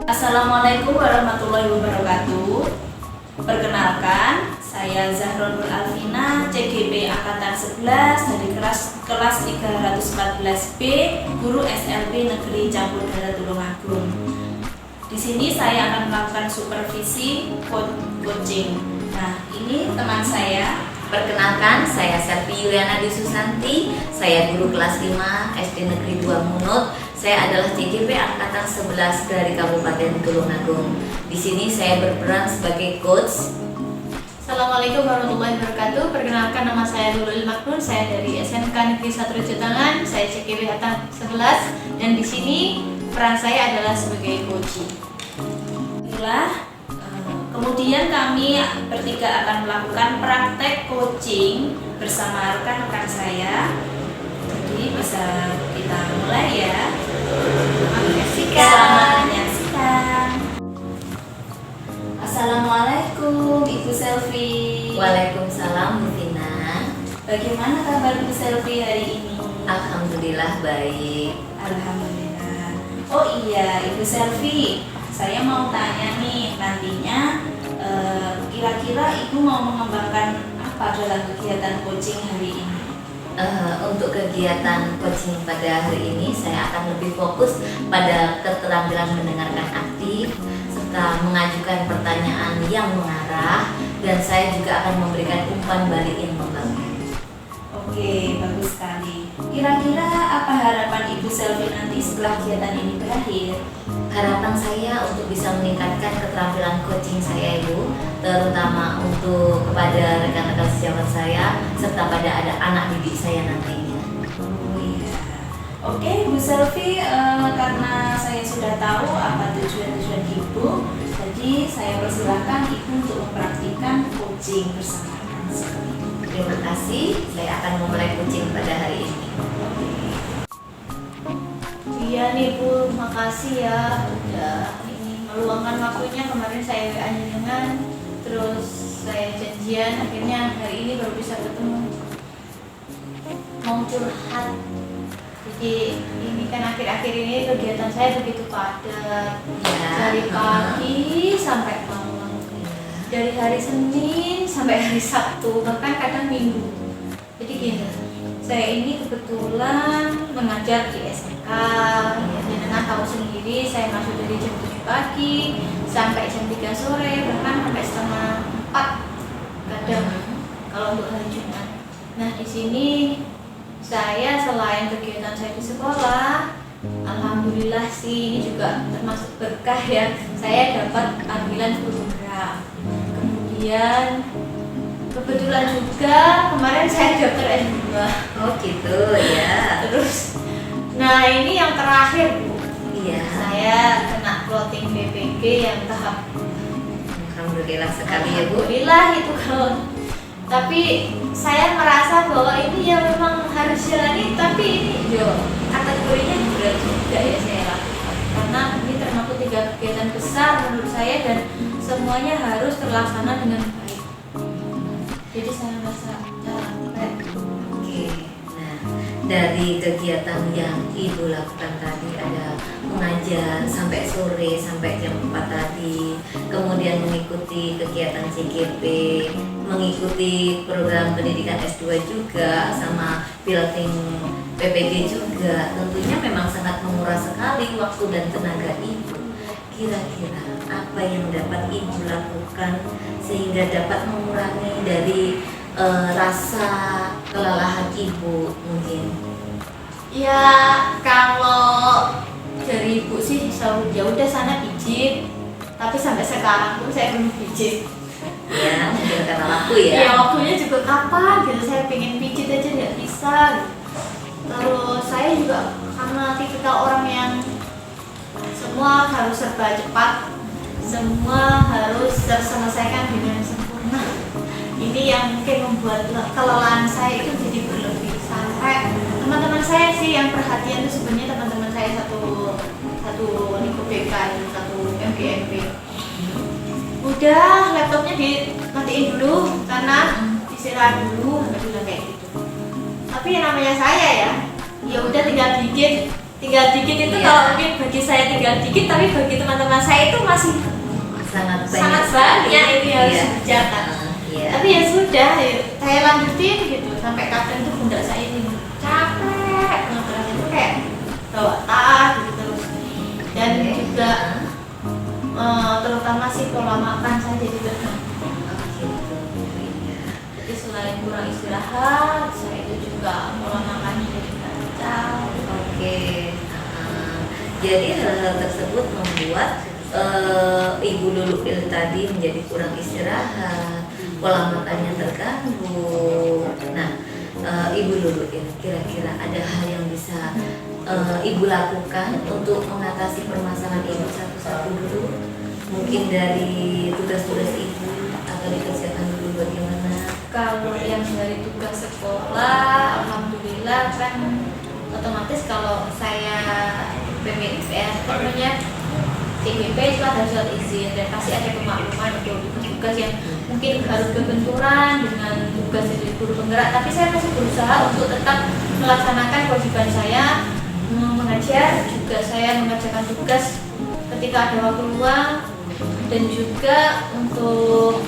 Assalamualaikum warahmatullahi wabarakatuh. Perkenalkan, saya Zahrul Alvina, CGP Angkatan 11 dari kelas 314B, Guru SLB Negeri Campur Darat Tulungagung. Di sini saya akan melakukan supervisi coaching. Nah, ini teman saya. Perkenalkan, saya Selvi Yuliana Susanti. Saya guru kelas 5 SD Negeri 2 Munut. Saya adalah CGP Angkatan 11 dari Kabupaten Tulungagung. Di sini saya berperan sebagai coach. Assalamualaikum warahmatullahi wabarakatuh. Perkenalkan, nama saya Lulul Maknun. Saya dari SMK Negeri 1 Rejotangan. Saya CGP Angkatan 11 dan di sini peran saya adalah sebagai coach. Kemudian kami bertiga akan melakukan praktek coaching bersama rekan-rekan saya. Jadi bisa kita mulai ya. Selamat menyaksikan. Assalamualaikum Ibu Selvi. Waalaikumsalam Bu Vina. Bagaimana kabar Bu Selvi hari ini? Alhamdulillah baik. Alhamdulillah. Oh iya Ibu Selvi, saya mau tanya nih, nantinya kira-kira Ibu mau mengembangkan apa dalam kegiatan coaching hari ini? Untuk kegiatan coaching pada hari ini saya akan lebih fokus pada keterampilan mendengarkan aktif serta mengajukan pertanyaan yang mengarah, dan saya juga akan memberikan umpan balik yang membangun. Oke, bagus sekali. Kira-kira apa harapan Ibu Selvi nanti setelah kegiatan ini berakhir? Harapan saya untuk bisa meningkatkan keterampilan coaching saya Ibu, terutama untuk kepada rekan-rekan sejawat saya serta pada ada anak didik saya nantinya. Oh iya. Oke Bu Selvi, karena saya sudah tahu apa tujuan-tujuan Ibu, jadi saya persilahkan Ibu untuk mempraktikkan coaching bersama rekan sekali. Terima kasih, saya akan memulai coaching pada hari ini. Iya nih Bu, makasih ya udah ini meluangkan waktunya. Kemarin saya WA dengan terus saya janjian, akhirnya hari ini baru bisa ketemu. Mau curhat. Jadi ini kan akhir-akhir ini kegiatan saya begitu padat, dari pagi sampai malam, dari hari Senin sampai hari Sabtu, bahkan kadang Minggu. Jadi gini, saya ini kebetulan mengajar di SMK, ya, dengan tahu sendiri saya masuk dari jam 7 pagi sampai jam 3 sore, bahkan sampai setengah 4 kadang kalau untuk hari Jumat. Nah di sini saya selain kegiatan saya di sekolah, alhamdulillah sih ini juga termasuk berkah ya. Saya dapat panggilan fotografer. Kemudian kebetulan juga kemarin saya daftar S2. Oh gitu ya. Terus, nah ini yang terakhir Bu. Iya. Saya kena plotting BPG yang tahap. Alhamdulillah sekali ya Bu. Alhamdulillah itu kalau. Tapi saya merasa bahwa ini ya memang harus jalani. Tapi ini kategorinya berat juga ya saya lakukan. Karena ini termasuk 3 kegiatan besar menurut saya dan semuanya harus terlaksana dengan baik. Jadi saya merasa capek. Oke, nah dari kegiatan yang Ibu lakukan tadi ada mengajar sampai sore, sampai jam 4 tadi, kemudian mengikuti kegiatan CGP, mengikuti program pendidikan S2 juga, sama piloting PPG juga. Tentunya memang sangat menguras sekali waktu dan tenaga Ibu. Kira-kira apa yang dapat Ibu lakukan sehingga dapat mengurangi dari rasa kelelahan Ibu mungkin? Ya kalau dari Ibu sih selalu ya udah sana pijit, tapi sampai sekarang pun saya belum pijit. Ya mungkin karena waktu ya. Ya waktunya juga kapan gitu, saya pengen pijit aja nggak bisa. Terus saya juga karena tipikal orang yang semua harus serba cepat, semua harus terselesaikan dengan sempurna. Ini yang mungkin membuat kelelahan saya itu jadi berlebih, sampai teman-teman saya sih yang perhatian itu sebenarnya teman-teman saya satu Niko BK, satu MBMP. Udah laptopnya dimatiin dulu karena istirahat dulu, bilang kayak gitu. Tapi yang namanya saya ya udah tinggal dikit tinggal dikit itu Iya. kalau mungkin bagi saya tinggal dikit, tapi bagi teman-teman saya itu masih sangat sangat sekali. banyak ini harus Iya. dikerjakan. Iya. Tapi ya sudah, ya, saya lanjutin gitu sampai kadang tuh pundak saya ini capek banget, itu kayak bawa tas gitu terus. Dan Oke. juga terutama sih pola makan saya jadi bergabung. Oh, gitu. Iya. Jadi selain kurang istirahat, saya itu juga pola makannya jadi kacau. Oke. Jadi hal-hal tersebut membuat Ibu Lulukil tadi menjadi kurang istirahat, pola makannya terganggu. Nah, Ibu Lulukil, kira-kira ada hal yang bisa Ibu lakukan untuk mengatasi permasalahan Ibu satu-satu dulu? Mungkin dari tugas-tugas Ibu atau dikerjakan dulu bagaimana? Kalau yang dari tugas sekolah, alhamdulillah kan otomatis kalau saya namanya CBP setelah dari surat izin dan pasti ada pemakluman untuk tugas yang mungkin harus berbenturan dengan tugas dari guru penggerak, tapi saya masih berusaha untuk tetap melaksanakan kewajiban saya mengajar, juga saya mengerjakan tugas ketika ada waktu luang, dan juga untuk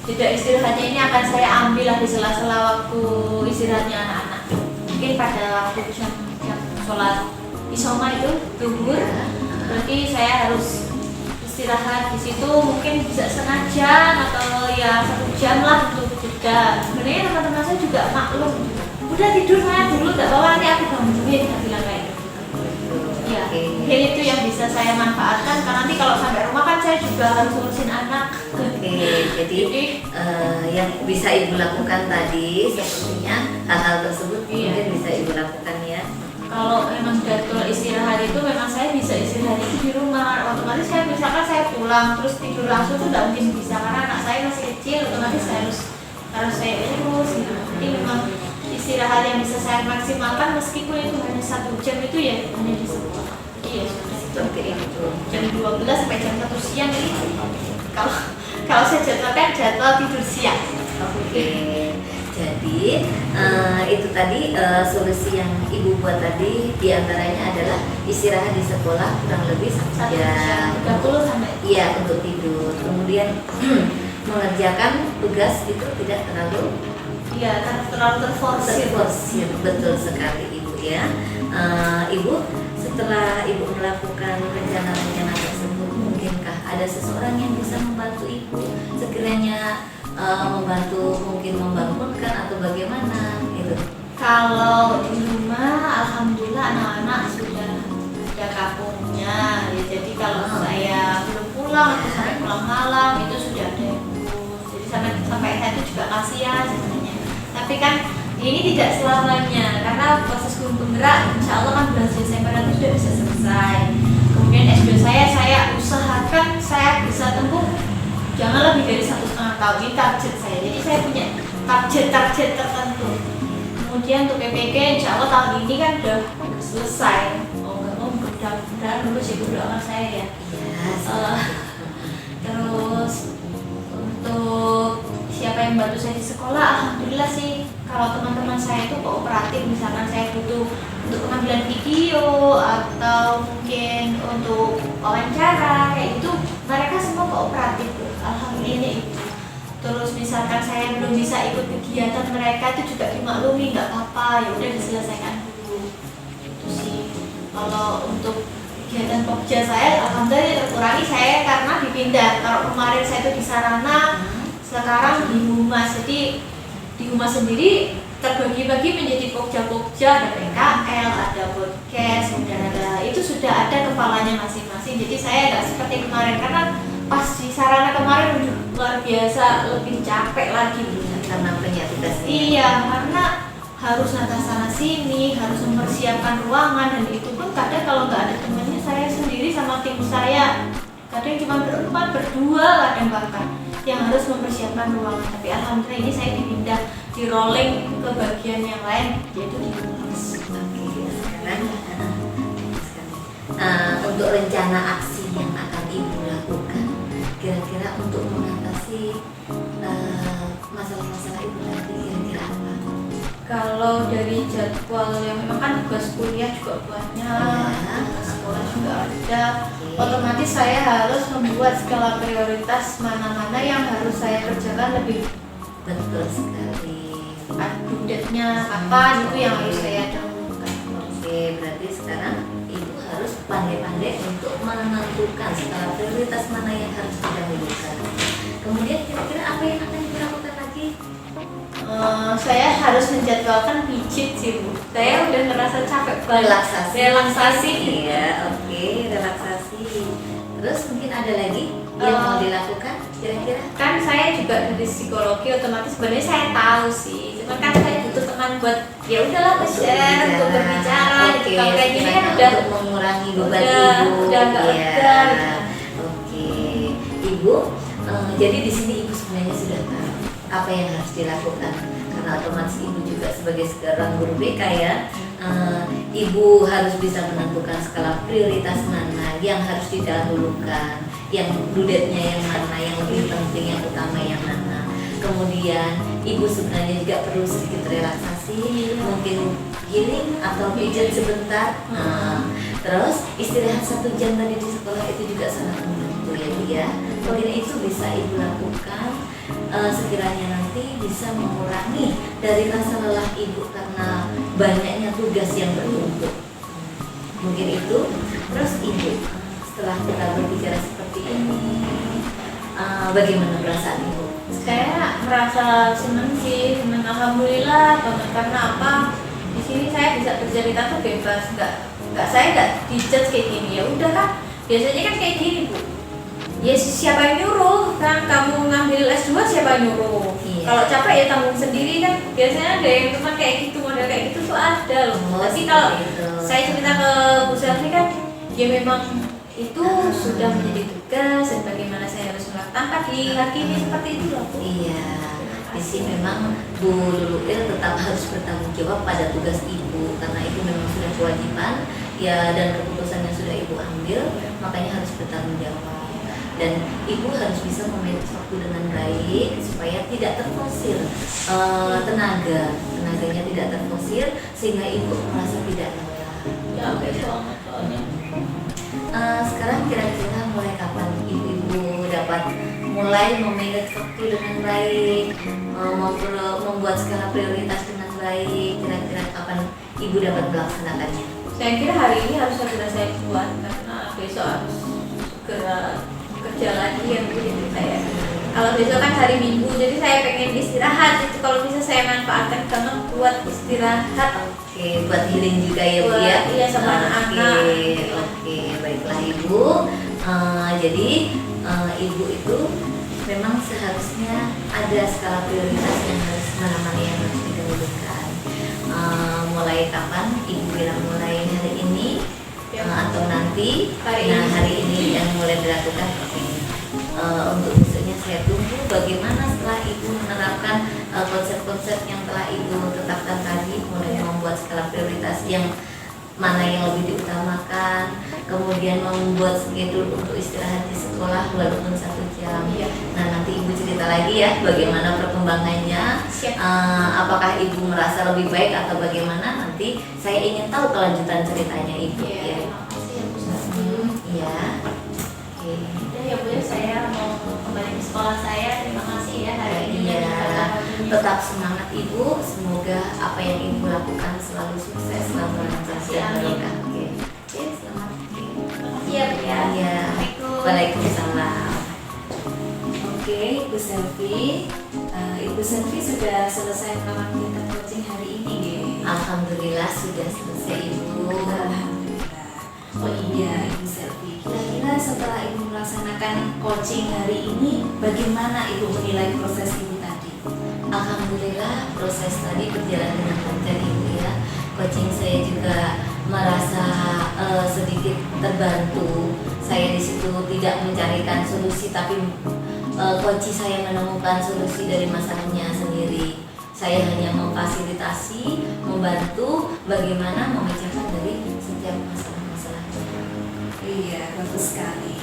jeda istirahatnya ini akan saya ambil di sela-sela waktu istirahatnya anak-anak. Mungkin pada waktu jam sholat isoma itu zuhur, berarti saya harus istirahat di situ mungkin bisa setengah jam atau ya 1 jam lah untuk jeda. Sebenarnya teman-teman saya juga maklum, udah tidur saya dulu, nggak apa-apa, nanti aku bangunin, saya bilang kayak gitu. Ya, mungkin itu yang bisa saya manfaatkan karena nanti kalau sampai rumah kan saya juga harus ngurusin anak. Oke, jadi yang bisa Ibu lakukan tadi sepertinya hal-hal tersebut Iya. mungkin bisa Ibu lakukan ya. Kalau memang jadwal istirahat itu memang saya bisa istirahat itu di rumah. Otomatis saya misalkan saya pulang terus tidur langsung itu tidak mungkin bisa karena anak saya masih kecil. Otomatis saya harus saya urus gitu. Jadi memang istirahat yang bisa saya maksimalkan meskipun itu hanya 1 jam itu ya hanya di sekolah. Iya sudah itu. Seperti itu. Jam 12 sampai jam 1 siang ini. Kalau saya jadwalkan jadwal tidur siang. Oke, jadi itu tadi solusi yang Ibu buat tadi diantaranya adalah istirahat di sekolah kurang lebih 1 1 jam. jam 30 sampai. Iya, untuk tidur. Kemudian mengerjakan tugas itu tidak terlalu Iya, karena terlalu terforsir. terforsir. Betul sekali Ibu ya. Ibu, setelah Ibu melakukan rencana-rencana tersebut, mungkinkah ada seseorang yang bisa membantu Ibu sekiranya membantu mungkin membangunkan atau bagaimana gitu? Kalau di rumah, alhamdulillah anak-anak sudah kampungnya. Ya, jadi kalau saya belum pulang atau sampai pulang malam itu sudah ada yang ngurus. Jadi sampai saya itu juga kasihan sebenarnya. Tapi kan ini tidak selamanya karena proses guru penggerak insya Allah kan bulan Desember nanti sudah bisa selesai. Kemudian S2 saya usahakan saya bisa tempuh jangan lebih dari 1,5 tahun, ini target saya. Jadi saya punya target tertentu. Kemudian untuk PPG insya Allah tahun ini kan udah selesai. Mudah-mudahan lulus ya, doakan saya ya. Terus untuk siapa yang bantu saya di sekolah, alhamdulillah sih kalau teman-teman saya itu kooperatif. Misalkan saya butuh untuk pengambilan video atau mungkin untuk wawancara kayak itu, mereka semua kooperatif. Alhamdulillah itu. Terus misalkan saya belum bisa ikut kegiatan mereka itu juga dimaklumi, nggak apa-apa, ya udah diselesaikan dulu. Itu sih. Kalau untuk kegiatan pokja saya alhamdulillah terkurangi saya karena dipindah. Kalau kemarin saya itu di Sarana, sekarang di Humas. Jadi di Humas sendiri terbagi-bagi menjadi pokja-pokja, ada PKL, ada podcast, kemudian ada itu sudah ada kepalanya masing-masing. Jadi saya nggak seperti kemarin karena pas di Sarana kemarin luar biasa lebih capek lagi Karena banyak tugas. Iya, karena harus nata sana sini, harus mempersiapkan ruangan, dan itu pun kadang kalau nggak ada temannya saya sendiri sama tim saya, kadang cuma berempat, berdua, kadang bahkan yang harus mempersiapkan ruangan. Tapi alhamdulillah ini saya dipindah, di rolling ke bagian yang lain, yaitu di Humas. Oke, sekarang untuk rencana aksi yang akan Ibu lakukan, kira-kira untuk mengatasi masalah-masalah Ibu nanti kira-kira apa? Kalau dari jadwal yang memang kan tugas kuliah juga banyak, tugas sekolah juga ada, otomatis saya harus membuat skala prioritas mana-mana yang harus saya kerjakan lebih Betul sekali. due date-nya kapan itu yang harus saya dahulukan. Oke, berarti sekarang ibu harus pandai-pandai untuk menentukan skala prioritas mana yang harus didahulukan. Kemudian kira-kira apa yang akan dilakukan lagi? Saya harus menjadwalkan pijit sih Bu. Saya udah ngerasa capek banget. Relaksasi. Iya, oke, relaksasi. Terus mungkin ada lagi yang mau dilakukan kira-kira? Kan saya juga dari psikologi, otomatis sebenarnya saya tahu sih. Cuman kan saya butuh teman buat ya udahlah share untuk berbicara. Oke, Kalau kayak gini kan istilahnya udah untuk mengurangi beban udah- ibu. udah nggak Iya. lega. Oke, ibu. Jadi di sini ibu sebenarnya sudah tahu apa yang harus dilakukan karena otomatis ibu juga sebagai seorang guru BK ya. Ibu harus bisa menentukan skala prioritas mana yang harus didahulukan, yang due date-nya yang mana, yang lebih penting, yang utama yang mana. Kemudian ibu sebenarnya juga perlu sedikit relaksasi, mungkin healing atau pijat sebentar. Terus istirahat 1 jam tadi di sekolah itu juga sangat membantu ya Bu ya. Mungkin itu bisa ibu lakukan sekiranya nanti bisa mengurangi dari rasa lelah ibu karena banyaknya tugas yang bertumpuk. Mungkin itu. Terus ibu, setelah kita berbicara seperti ini, bagaimana perasaan ibu? saya merasa seneng sih, seneng alhamdulillah banget karena apa? Di sini saya bisa bercerita tuh bebas, saya nggak dijudge kayak gini. Ya udah kan, biasanya kan kayak gini Bu. Ya siapa yang nyuruh kan kamu ngambil S2 siapa yang nyuruh? Iya. Kalau capek ya tanggung sendiri kan. Biasanya ada yang teman kayak gitu, model kayak gitu tuh ada loh. Oh, Tapi kalau seperti itu. saya cerita ke Bu Selvi kan, ya memang itu sudah menjadi tugas dan bagaimana saya harus melakukan tanpa dihakimi seperti itu loh Bu. Iya, di sini memang Bu Luluil tetap harus bertanggung jawab pada tugas ibu karena itu memang sudah kewajiban ya dan keputusan yang sudah ibu ambil, makanya harus bertanggung jawab. Dan ibu harus bisa memanage waktu dengan baik supaya tidak terforsir tenaganya tidak terforsir sehingga ibu merasa tidak lelah. Ya banget soalnya. Sekarang kira-kira mulai kapan ibu-ibu dapat mulai memanage waktu dengan baik, membuat skala prioritas dengan baik? Kira-kira kapan ibu dapat melaksanakannya? Saya kira hari ini harus segera saya buat karena besok harus segera kerja lagi ya Bu. Jadi saya kalau besok kan hari Minggu, jadi saya pengen istirahat itu kalau bisa saya manfaatkan banget buat istirahat. Oke, buat healing juga ya Bu ya? Iya, sama anak-anak. Oke, baiklah ibu. Jadi ibu itu memang seharusnya ada skala prioritas yang harus mana-mana yang harus didahulukan. Mulai kapan ibu bilang mulai hari ini atau nanti? Hari Nah, ini. hari ini yang mulai dilakukan. Oke. Untuk besoknya saya tunggu bagaimana setelah ibu menerapkan konsep-konsep yang telah ibu tetapkan tadi, mulai membuat skala prioritas yang mana yang lebih diutamakan, kemudian membuat schedule untuk istirahat di sekolah walaupun 1 jam. Iya. Nah, nanti ibu cerita lagi ya bagaimana perkembangannya. Siap. Apakah ibu merasa lebih baik atau bagaimana? Nanti saya ingin tahu kelanjutan ceritanya ibu Iya, ya. makasih ya Bu Selvi. Iya. Oke. Udah ya Bu ya, saya mau kembali ke sekolah saya. Terima kasih ya hari ini. Iya, tetap semangat ibu. Semoga apa yang ibu lakukan selalu sukses, selalu lancar dan Amin. barokah. Oke, selamat. Makasih ya Bu ya. Iya. Assalamualaikum. Waalaikumsalam. Oke, Ibu Selvi. Ibu Selvi sudah selesai melakukan kegiatan coaching hari ini, nggih? Alhamdulillah sudah selesai ibu. Alhamdulillah. Oh iya, Ibu Selvi. Kira-kira setelah Ibu melaksanakan coaching hari ini, bagaimana Ibu menilai proses Ibu tadi? Alhamdulillah proses tadi berjalan dengan lancar ibu ya. Coaching saya juga merasa sedikit terbantu. Saya di situ tidak mencarikan solusi, tapi coaching saya menemukan solusi dari masalahnya sendiri. Saya hanya memfasilitasi, membantu bagaimana memecahkan dari setiap masalah-masalahnya. Iya, bagus sekali.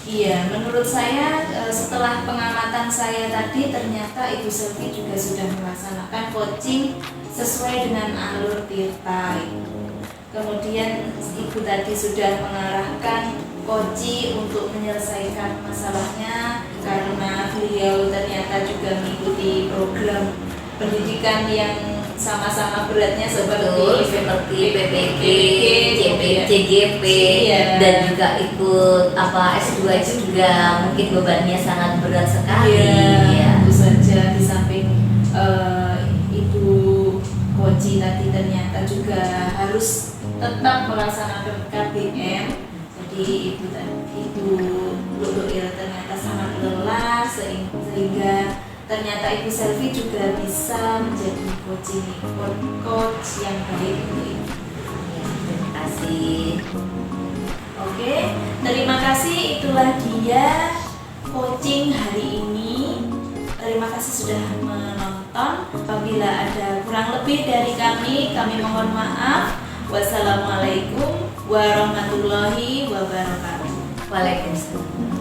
Iya, menurut saya setelah pengamatan saya tadi ternyata Ibu Selvi juga sudah melaksanakan coaching sesuai dengan alur Tirta. Kemudian Ibu tadi sudah mengarahkan Koci untuk menyelesaikan masalahnya karena beliau ternyata juga mengikuti program pendidikan yang sama-sama beratnya seperti PPG, CGP, Iya. dan juga ikut S2 juga mungkin bebannya sangat berat sekali. Iya, tentu saja di samping Ibu Koci tadi ternyata juga harus tetap melaksanakan KBM. Jadi Ibu Luluil ternyata sangat lelah sehingga ternyata Ibu Selvi juga bisa menjadi coach yang baik untuk Ibu. Ya, terima kasih. Oke, terima kasih. Itulah dia coaching hari ini. Terima kasih sudah menonton. Apabila ada kurang lebih dari kami mohon maaf. Wassalamualaikum warahmatullahi wabarakatuh. Waalaikumsalam.